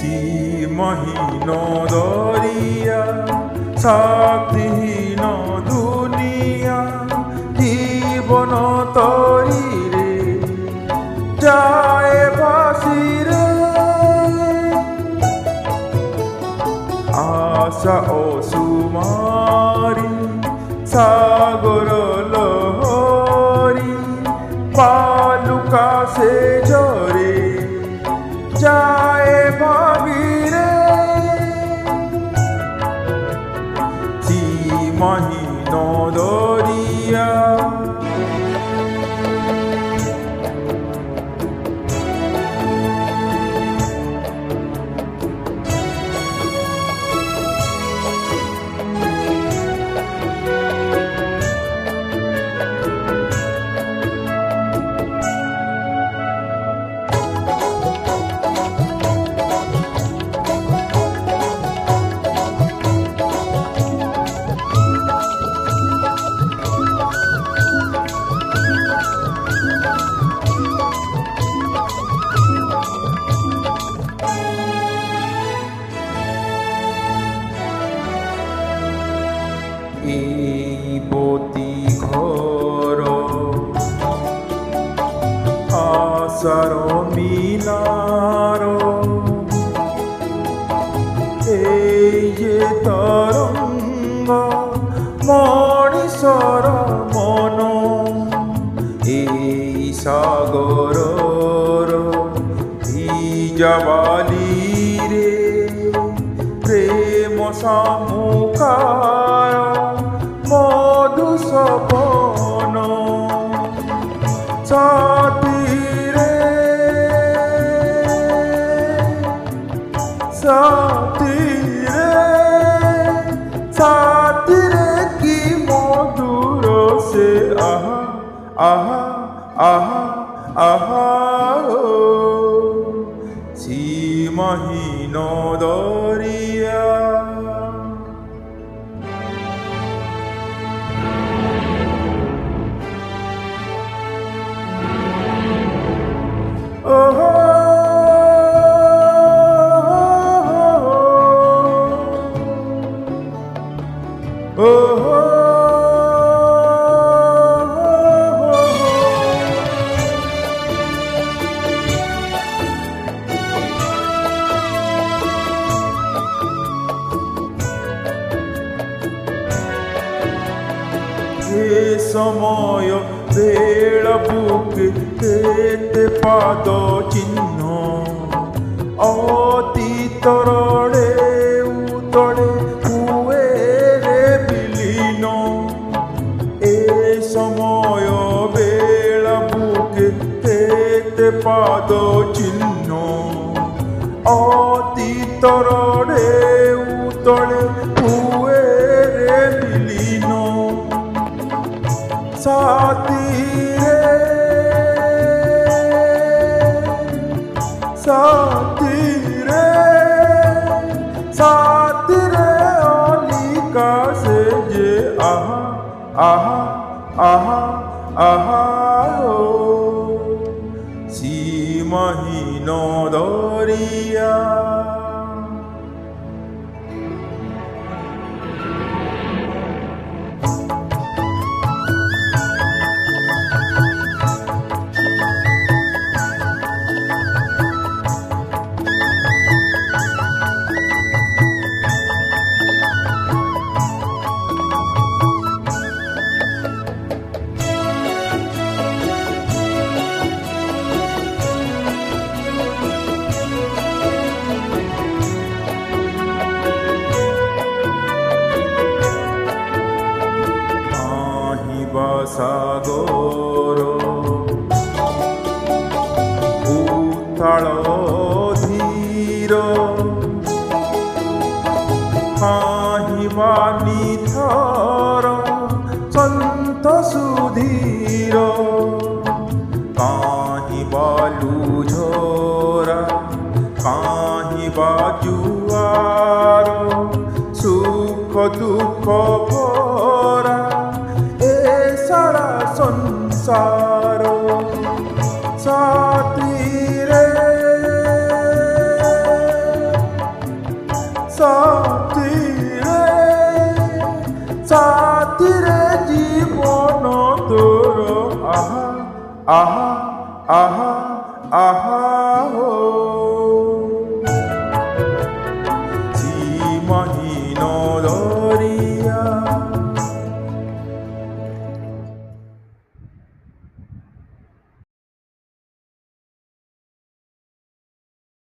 সীমাহীন দরিয়া শক্তিহীন দুনিয়া জীবন তরিরে যায় ভাসিরে আশা ও সুমারি সাগর লহরি পালুকা সে ঝরে যায় ভাগিরে সীমাহীন দরিয়া এই বতি ঘর আশার মিনার এই যে তরঙ্গ মଣିষর মন এই সাগরর ভিজাবালিরে প্রেম সামুখার মধু সপন সাথীরে সাথীরে সাথীরে কি মধুর সে আহা আহা আহা আহা সীমাহীন দরিয়া এ সময় বেড়া বুকে কেতে পাদ চিহ্ন অতীতরে উতরে হুয়ে রে বিলীন এ সময় বেড়া বুকে কেতে পাদ চিহ্ন অতীতরে উতরে হুয়ে রে বিলীন সাথীরে সাথীরে সাথীরে অলিকা সে যে আহা আহা আহা আহা সীমাহীন দরিয়া সাগর উত্তাল ধীর হাহিবা নিথর সন্ত সুধীর কাহিবা লুঝরা কাহিবা জুয়ার সুখ দুঃখ ভরা সারা সংসার সাথীরে আহা আহা আহা